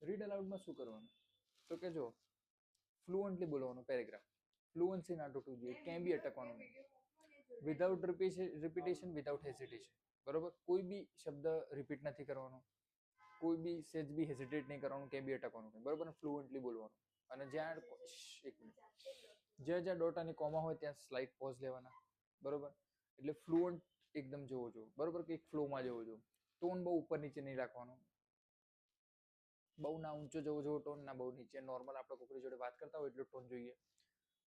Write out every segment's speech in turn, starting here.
Read અલાઉડમાં શું કરવાનું? તો કે જો ફ્લુઅન્ટલી બોલવાનું પેરેગ્રાફ, ફ્લુઅન્સી ના તૂટવું જોઈએ, ક્યાંય બી અટકવાનું નહીં, વિધાઉટ રિપીટેશન, વિધાઉટ હેસિટેશન. બરોબર, કોઈ બી શબ્દ રિપીટ નથી કરવાનો, કોઈ બી સેજ બી હેસિટેટ નહીં કરવાનું, ક્યાંય બી અટકવાનું નહીં. બરોબર, ફ્લુઅન્ટલી બોલવાનું. અને જ્યાં એક મિનિટ, જ્યાં જ્યાં ડોટ અને કોમા હોય ત્યાં સ્લાઇટ પોઝ લેવાના. બરોબર, એટલે ફ્લુઅન્ટ એકદમ જોવો જોઈએ. બરોબર, કે એક ફ્લોમાં જવો જોઈએ. ટોન બહુ ઉપર નીચે નહીં રાખવાનો, બહુ ના ઊંચો જવો જોઈએ ટોન, ના બહુ નીચે. નોર્મલ આપણે કોકરી જોડે વાત કરતા હોય એટલો ટોન જોઈએ.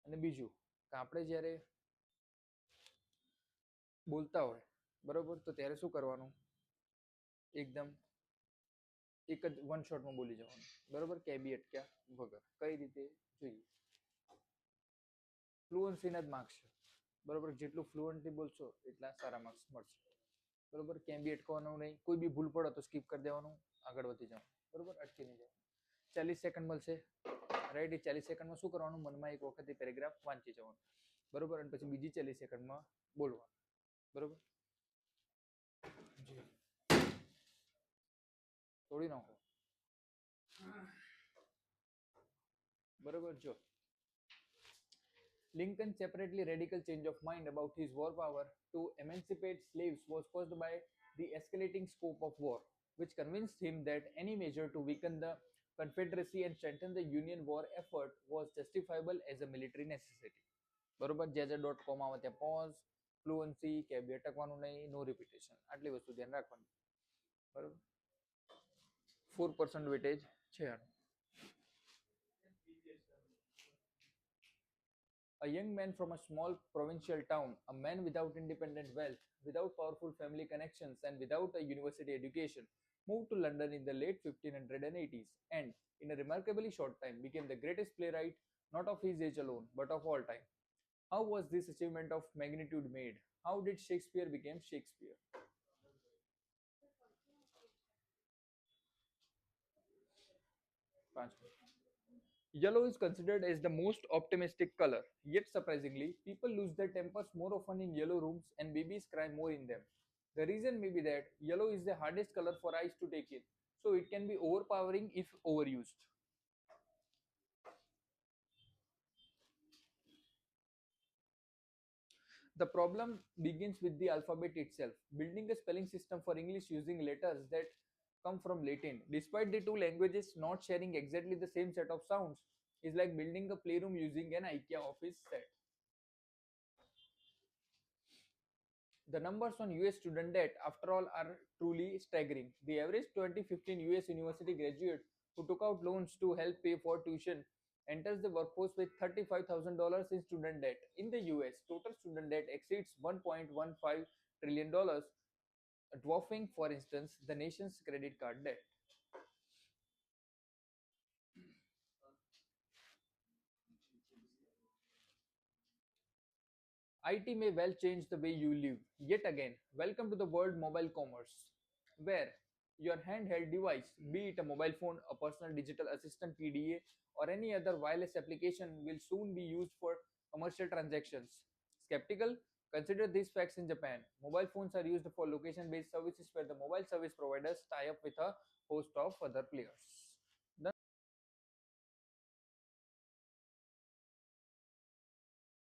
અને બીજું કે આપણે જ્યારે બોલતા હોય, બરોબર, તો ત્યારે શું કરવાનું? એકદમ એક જ વન શોટમાં બોલી જવાનું. બરોબર, કે બી અટક્યા વગર. કઈ રીતે જોઈએ? ફ્લુઅન્સીના જ માર્ક્સ છે. બરોબર, જેટલું ફ્લુઅન્ટલી બોલશો એટલા સારા માર્ક્સ મળશે. બરોબર, ક્યાંય બી અટકવાનું નહીં. કોઈ બી ભૂલ પડે તો સ્કીપ કરી દેવાનું, આગળ વધી જવાનું. બરોબર, અટકી નહીં જવાનું. 40 સેકન્ડ મળશે, રાઈટ? એ 40 સેકન્ડમાં શું કરવાનું? મનમાં એક વખત એ પેરેગ્રાફ વાંચી જવાનું. બરોબર, અને પછી બીજી 40 સેકન્ડમાં બોલવાનું. બરોબર, તોડી નાખો. બરોબર, જો Lincoln's separately radical change of mind about his war power to emancipate slaves was caused by the escalating scope of war, which convinced him that any measure to weaken the Confederacy and strengthen the Union war effort was justifiable as a military necessity. બરોબર, જ્યાં જ્યાં dot com આવે ત્યાં pose, fluency, કે બી અટકવાનું નહીં, નો repetition, આટલી વસ્તુ ધ્યાન રાખવાની. બરોબર, 4% વેટેજ છે. A young man from a small provincial town, a man without independent wealth, without powerful family connections, and without a university education, moved to London in the late 1580s and, in a remarkably short time, became the greatest playwright not of his age alone, but of all time. How was this achievement of magnitude made? How did Shakespeare become Shakespeare? Yellow is considered as the most optimistic color, yet surprisingly, people lose their tempers more often in yellow rooms and babies cry more in them. The reason may be that yellow is the hardest color for eyes to take in, so it can be overpowering if overused. The problem begins with the alphabet itself. Building a spelling system for English using letters that come from Latin, despite the two languages not sharing exactly the same set of sounds, is like building a playroom using an IKEA office set. The numbers on US student debt, after all, are truly staggering. The average 2015 US university graduate who took out loans to help pay for tuition enters the workforce with $35,000 in student debt. In the US, total student debt exceeds $1.15 trillion, dwarfing, for instance, the nation's credit card debt. IT may well change the way you live. Yet again, welcome to the world mobile commerce, where your handheld device, be it a mobile phone, a personal digital assistant PDA, or any other wireless application, will soon be used for commercial transactions. Skeptical? Consider these facts in Japan. Mobile phones are used for location based services where the mobile service providers tie up with a host of other players.